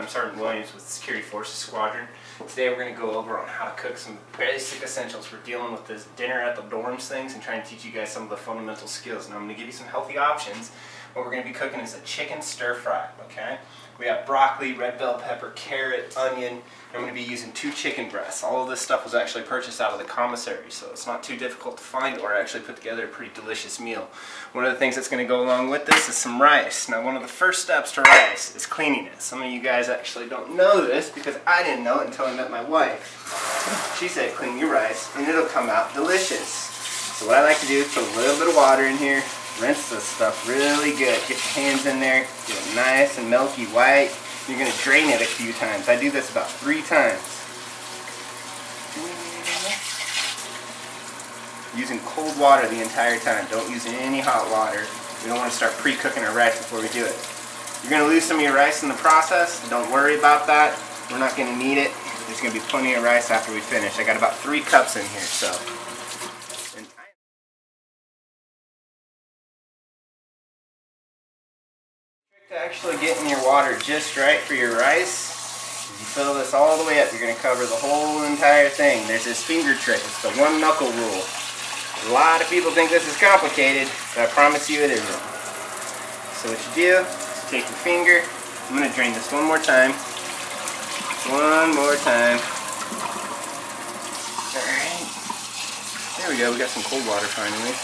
I'm Sergeant Williams with Security Forces Squadron. Today we're going to go over on how to cook some basic essentials. We're dealing with this dinner at the dorms things and trying to teach you guys some of the fundamental skills. Now I'm going to give you some healthy options. What we're going to be cooking is a chicken stir fry, okay? We have broccoli, red bell pepper, carrot, onion. I'm going to be using 2 chicken breasts. All of this stuff was actually purchased out of the commissary, so it's not too difficult to find or actually put together a pretty delicious meal. One of the things that's going to go along with this is some rice. Now, one of the first steps to rice is cleaning it. Some of you guys actually don't know this because I didn't know it until I met my wife. She said clean your rice and it'll come out delicious. So what I like to do is put a little bit of water in here, rinse this stuff really good. Get your hands in there, get it nice and milky white. You're going to drain it a few times. I do this about 3 times. Using cold water the entire time. Don't use any hot water. We don't want to start pre-cooking our rice before we do it. You're going to lose some of your rice in the process. Don't worry about that. We're not going to need it. There's going to be plenty of rice after we finish. I got about 3 cups in here, so. To actually getting your water just right for your rice, you fill this all the way up. You're going to cover the whole entire thing. There's this finger trick. It's the 1 knuckle rule. A lot of people think this is complicated, but I promise you it isn't. So what you do is take your finger. I'm going to drain this one more time. One more time. Alright. There we go. We got some cold water finally.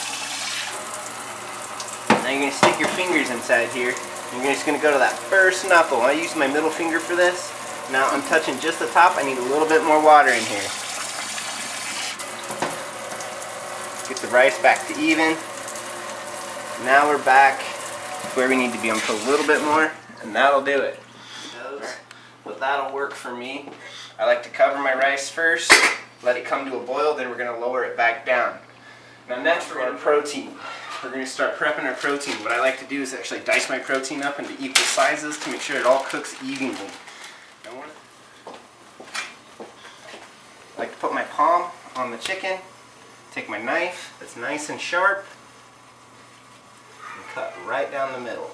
Now you're going to stick your fingers inside here. You're just going to go to that first knuckle. I use my middle finger for this. Now I'm touching just the top. I need a little bit more water in here. Get the rice back to even. Now we're back where we need to be. I'm going to put a little bit more, and that'll do it. But that'll work for me. I like to cover my rice first, let it come to a boil, then we're going to lower it back down. Now next we're going to protein. We're going to start prepping our protein. What I like to do is actually dice my protein up into equal sizes to make sure it all cooks evenly. I like to put my palm on the chicken, take my knife that's nice and sharp, and cut right down the middle.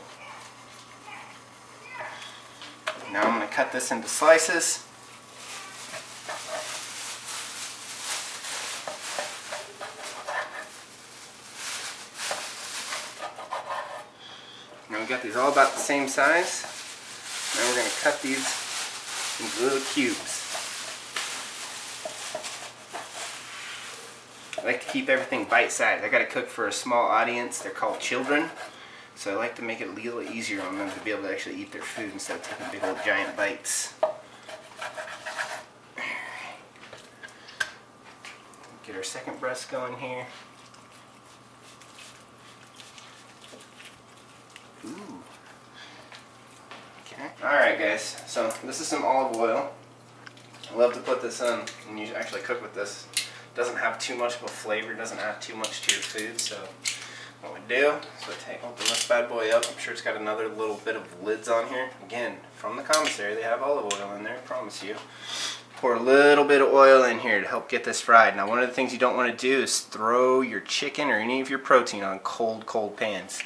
Now I'm going to cut this into slices. Now we've got these all about the same size. Now we're going to cut these into little cubes. I like to keep everything bite-sized. I got to cook for a small audience. They're called children. So I like to make it a little easier on them to be able to actually eat their food instead of taking big old giant bites. Get our second breast going here. Ooh. Okay. Alright guys, so this is some olive oil. I love to put this in when you actually cook with this. It doesn't have too much of a flavor, it doesn't add too much to your food, so what we do is we open this bad boy up. I'm sure it's got another little bit of lids on here. Again, from the commissary, they have olive oil in there, I promise you. Pour a little bit of oil in here to help get this fried. Now one of the things you don't want to do is throw your chicken or any of your protein on cold pans.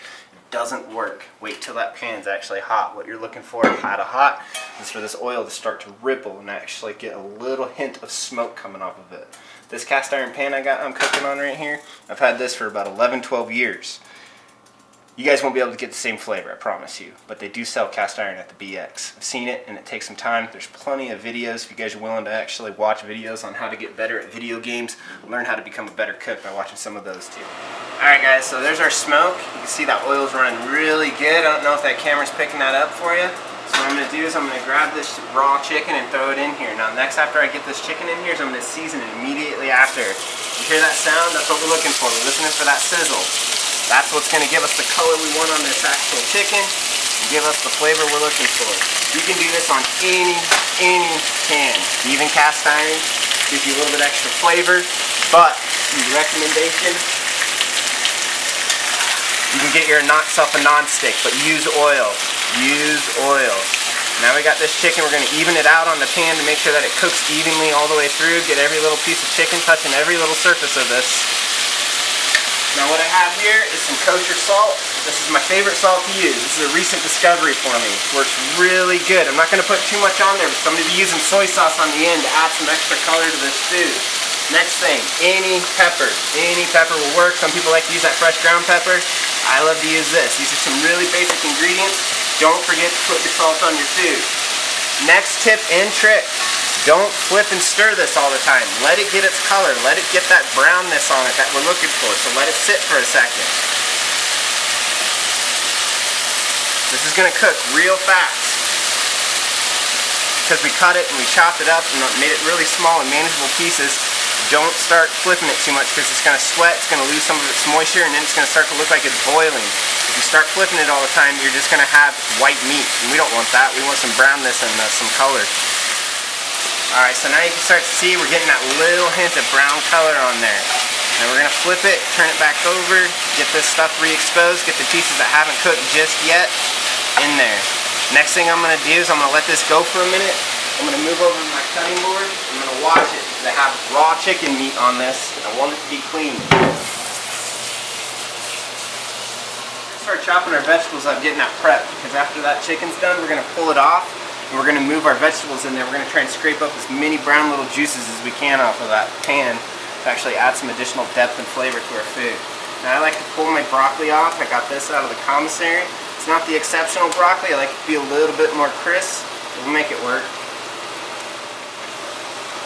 Doesn't work. Wait till that pan's actually hot. What you're looking for out of hot is for this oil to start to ripple and actually get a little hint of smoke coming off of it. This cast iron pan I'm cooking on right here, I've had this for about 11-12 years. You guys won't be able to get the same flavor, I promise you, but they do sell cast iron at the BX. I've seen it and it takes some time. There's plenty of videos if you guys are willing to actually watch videos on how to get better at video games, learn how to become a better cook by watching some of those too. Alright guys, so there's our smoke. You can see that oil's running really good. I don't know if that camera's picking that up for you. So what I'm going to do is I'm going to grab this raw chicken and throw it in here. Now next after I get this chicken in here is I'm going to season it immediately after. You hear that sound? That's what we're looking for. We're listening for that sizzle. That's what's going to give us the color we want on this actual chicken and give us the flavor we're looking for. You can do this on any pan, even cast iron. Gives you a little bit extra flavor, but recommendation, you can get yourself a non-stick, but use oil. Use oil. Now we got this chicken, we're going to even it out on the pan to make sure that it cooks evenly all the way through. Get every little piece of chicken touching every little surface of this. Now what I have here is some kosher salt. This is my favorite salt to use. This is a recent discovery for me. Works really good. I'm not going to put too much on there, but I'm going to be using soy sauce on the end to add some extra color to this food. Next thing, any pepper will work. Some people like to use that fresh ground pepper. I love to use this. These are some really basic ingredients. Don't forget to put your salt on your food. Next tip and trick, don't flip and stir this all the time. Let it get its color. Let it get that brownness on it that we're looking for. So let it sit for a second. This is going to cook real fast because we cut it and we chopped it up and made it really small and manageable pieces. Don't start flipping it too much because it's going to sweat, it's going to lose some of its moisture, and then it's going to start to look like it's boiling. If you start flipping it all the time, you're just going to have white meat, and we don't want that. We want some brownness and some color. Alright, so now you can start to see we're getting that little hint of brown color on there. And we're going to flip it, turn it back over, get this stuff re-exposed, get the pieces that haven't cooked just yet in there. Next thing I'm going to do is I'm going to let this go for a minute. I'm going to move over to my cutting board. I'm going to watch it because I have raw chicken meat on this. I want it to be clean. Start chopping our vegetables up, getting that prep, because after that chicken's done, we're going to pull it off and we're going to move our vegetables in there. We're going to try and scrape up as many brown little juices as we can off of that pan to actually add some additional depth and flavor to our food. Now I like to pull my broccoli off. I got this out of the commissary. It's not the exceptional broccoli. I like it to be a little bit more crisp. We'll make it work.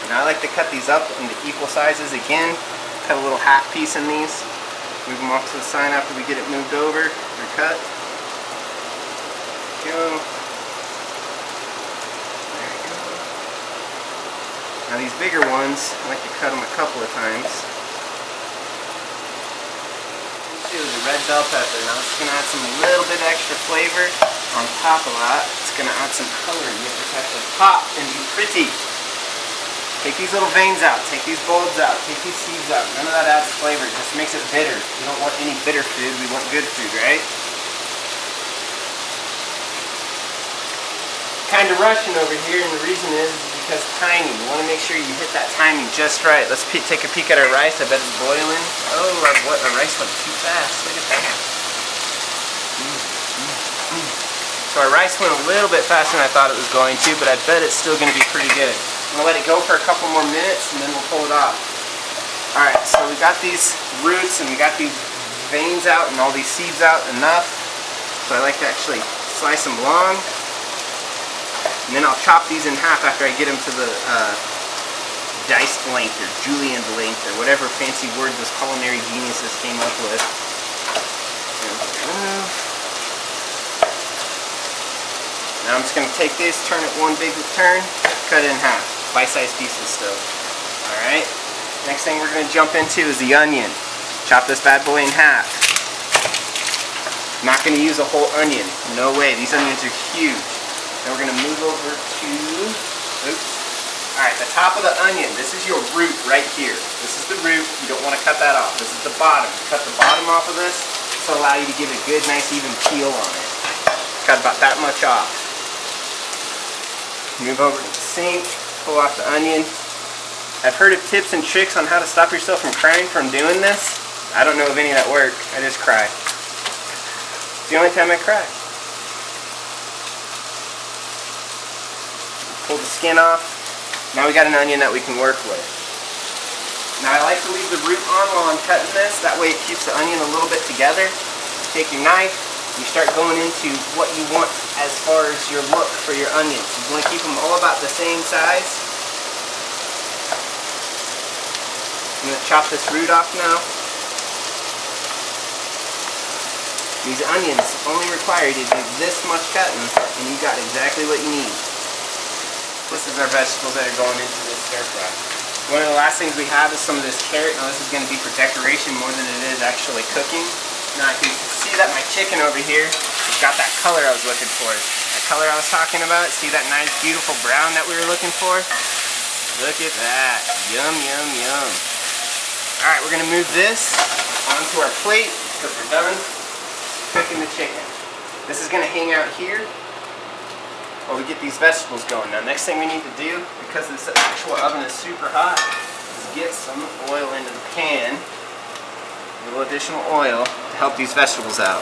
Now I like to cut these up into equal sizes again. Cut a little half piece in these. Move them off to the side after we get it moved over or cut. There we go. There we go. Now these bigger ones, I like to cut them a couple of times. Do the red bell pepper. Now it's going to add some little bit extra flavor on top of that. It's going to add some color and make this actually pop and be pretty. Take these little veins out, take these bulbs out, take these seeds out. None of that adds flavor, it just makes it bitter. We don't want any bitter food, we want good food, right? Kind of rushing over here, and the reason is because timing. You want to make sure you hit that timing just right. Let's take a peek at our rice. I bet it's boiling. Oh, our rice went too fast. Look at that. So our rice went a little bit faster than I thought it was going to, but I bet it's still going to be pretty good. I'm going to let it go for a couple more minutes and then we'll pull it off. Alright, so we got these roots and we got these veins out and all these seeds out enough. So I like to actually slice them long. And then I'll chop these in half after I get them to the diced length or julienne length or whatever fancy word those culinary geniuses came up with. Now I'm just going to take this, turn it one big turn, cut it in half. Bite-sized pieces still. Alright. Next thing we're going to jump into is the onion. Chop this bad boy in half. Not going to use a whole onion. No way. These onions are huge. Then we're going to move over to... Alright, the top of the onion. This is your root right here. This is the root. You don't want to cut that off. This is the bottom. You cut the bottom off of this. This will allow you to give a good, nice, even peel on it. Cut about that much off. Move over to the sink. Pull off the onion. I've heard of tips and tricks on how to stop yourself from crying from doing this. I don't know of any that work. I just cry. It's the only time I cry. Pull the skin off. Now we got an onion that we can work with. Now I like to leave the root on while I'm cutting this. That way it keeps the onion a little bit together. Take your knife. You start going into what you want as far as your look for your onions. You want to keep them all about the same size. I'm going to chop this root off now. These onions only require you to do this much cutting and you got exactly what you need. This is our vegetables that are going into this stir fry. One of the last things we have is some of this carrot. Now this is going to be for decoration more than it is actually cooking. Now I can see that my chicken over here has got that color I was looking for. That color I was talking about. See that nice beautiful brown that we were looking for? Look at that. Yum, yum, yum. Alright, we're going to move this onto our plate because we're done cooking the chicken. This is going to hang out here while we get these vegetables going. Now next thing we need to do, because this actual oven is super hot, is get some oil into the pan. A little additional oil to help these vegetables out.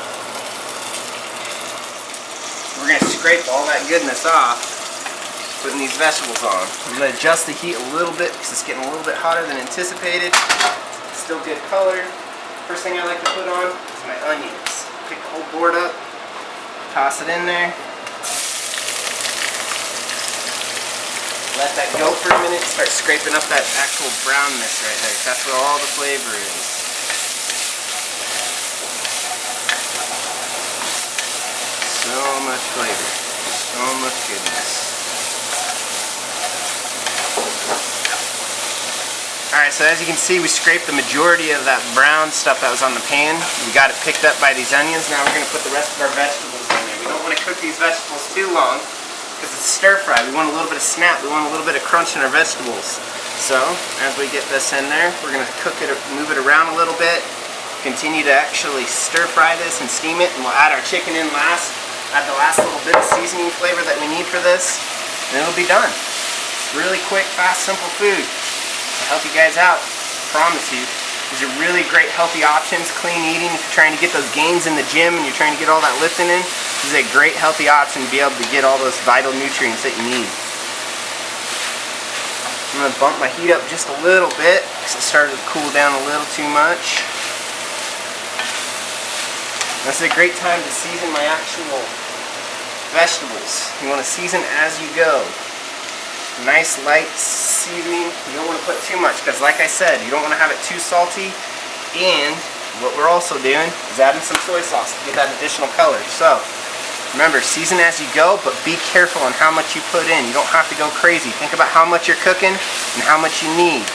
scrape all that goodness off, putting these vegetables on. I'm going to adjust the heat a little bit because it's getting a little bit hotter than anticipated. Still good color. First thing I like to put on is my onions. Pick the whole board up, toss it in there. Let that go for a minute, start scraping up that actual brownness right there. That's where all the flavor is. So much flavor, so much goodness. Alright, so as you can see, we scraped the majority of that brown stuff that was on the pan. We got it picked up by these onions. Now we're going to put the rest of our vegetables in there. We don't want to cook these vegetables too long, because it's stir fry. We want a little bit of snap. We want a little bit of crunch in our vegetables. So, as we get this in there, we're going to cook it, move it around a little bit, continue to actually stir fry this and steam it, and we'll add our chicken in last, add the last little bit of seasoning flavor that we need for this, and it'll be done. It's really quick, fast, simple food. I'll help you guys out, I promise you. These are really great healthy options, clean eating. If you're trying to get those gains in the gym and you're trying to get all that lifting in, this is a great healthy option to be able to get all those vital nutrients that you need. I'm going to bump my heat up just a little bit because it started to cool down a little too much. This is a great time to season my actual vegetables. You want to season as you go. Nice light seasoning. You don't want to put too much because, like I said, you don't want to have it too salty. And what we're also doing is adding some soy sauce to get that additional color. So remember, season as you go, but be careful on how much you put in. You don't have to go crazy. Think about how much you're cooking and how much you need.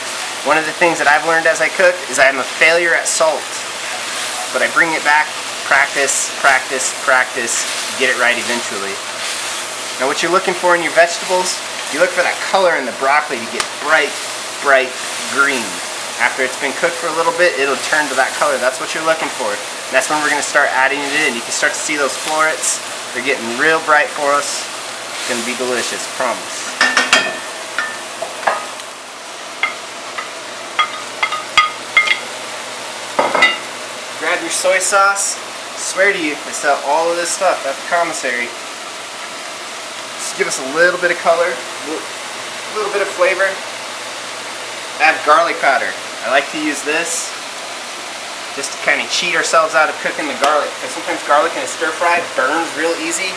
One of the things that I've learned as I cook is I'm a failure at salt, but I bring it back. Practice, practice, practice. Get it right eventually. Now, what you're looking for in your vegetables, you look for that color in the broccoli to get bright, bright green. After it's been cooked for a little bit, it'll turn to that color. That's what you're looking for. And that's when we're going to start adding it in. You can start to see those florets. They're getting real bright for us. It's going to be delicious, promise. Grab your soy sauce. I swear to you, they sell all of this stuff at the commissary. Just give us a little bit of color, a little bit of flavor. Add garlic powder. I like to use this just to kind of cheat ourselves out of cooking the garlic, because sometimes garlic in a stir fry burns real easy.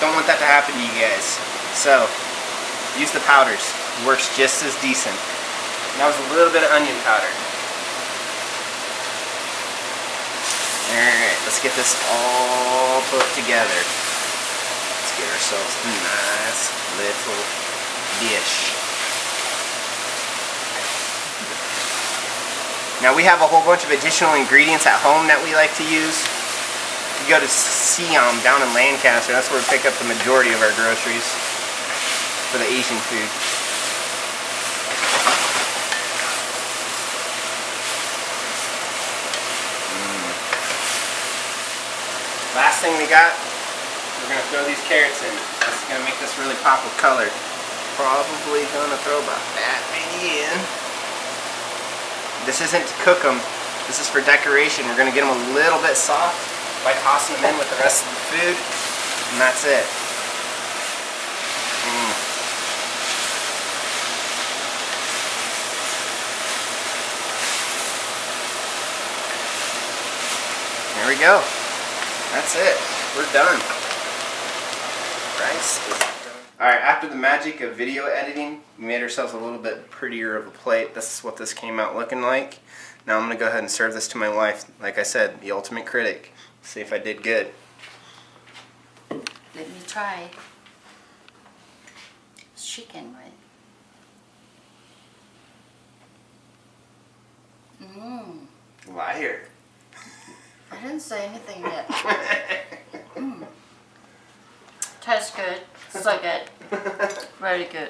Don't want that to happen to you guys. So use the powders. Works just as decent. And that was a little bit of onion powder. Alright, let's get this all put together. Let's get ourselves a nice little dish. Now we have a whole bunch of additional ingredients at home that we like to use. You go to Siam down in Lancaster, that's where we pick up the majority of our groceries for the Asian food. Last thing we got, we're going to throw these carrots in. This is going to make this really pop with color. Probably going to throw about that many in. This isn't to cook them. This is for decoration. We're going to get them a little bit soft by tossing them in with the rest of the food. And that's it. There we go. That's it. We're done. Rice is done. Alright, after the magic of video editing, we made ourselves a little bit prettier of a plate. This is what this came out looking like. Now I'm going to go ahead and serve this to my wife. Like I said, the ultimate critic. See if I did good. Let me try. It's chicken, right? Liar. I didn't say anything yet. Tastes good. So good. Very good.